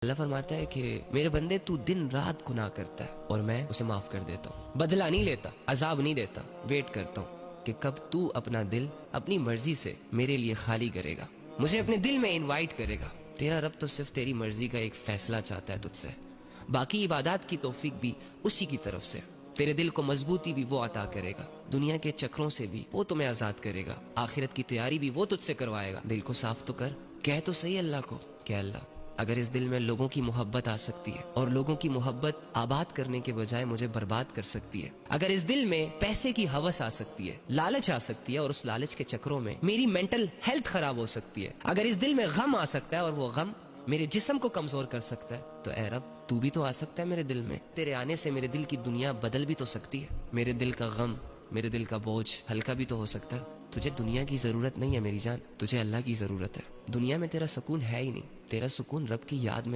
اللہ فرماتا ہے کہ میرے بندے تو دن رات گناہ کرتا ہے اور میں اسے معاف کر دیتا ہوں، بدلہ نہیں لیتا، عذاب نہیں دیتا، ویٹ کرتا ہوں کہ کب تو اپنا دل اپنی مرضی سے میرے لیے خالی کرے گا، مجھے اپنے دل میں انوائٹ کرے گا۔ تیرا رب تو صرف تیری مرضی کا ایک فیصلہ چاہتا ہے تجھ سے، باقی عبادات کی توفیق بھی اسی کی طرف سے۔ تیرے دل کو مضبوطی بھی وہ عطا کرے گا، دنیا کے چکروں سے بھی وہ تمہیں آزاد کرے گا، آخرت کی تیاری بھی وہ تجھ سے کروائے گا۔ دل کو صاف تو کر، کہہ تو صحیح اللہ کو کہ اللہ اگر اس دل میں لوگوں کی محبت آ سکتی ہے اور لوگوں کی محبت آباد کرنے کے بجائے مجھے برباد کر سکتی ہے، اگر اس دل میں پیسے کی ہوس آ سکتی ہے، لالچ آ سکتی ہے اور اس لالچ کے چکروں میں میری مینٹل ہیلتھ خراب ہو سکتی ہے، اگر اس دل میں غم آ سکتا ہے اور وہ غم میرے جسم کو کمزور کر سکتا ہے، تو اے رب تو بھی تو آ سکتا ہے میرے دل میں، تیرے آنے سے میرے دل کی دنیا بدل بھی تو سکتی ہے، میرے دل کا غم، میرے دل کا بوجھ ہلکا بھی تو ہو سکتا ہے۔ تجھے دنیا کی ضرورت نہیں ہے میری جان، تجھے اللہ کی ضرورت ہے۔ دنیا میں تیرا سکون ہے ہی نہیں، تیرا سکون رب کی یاد میں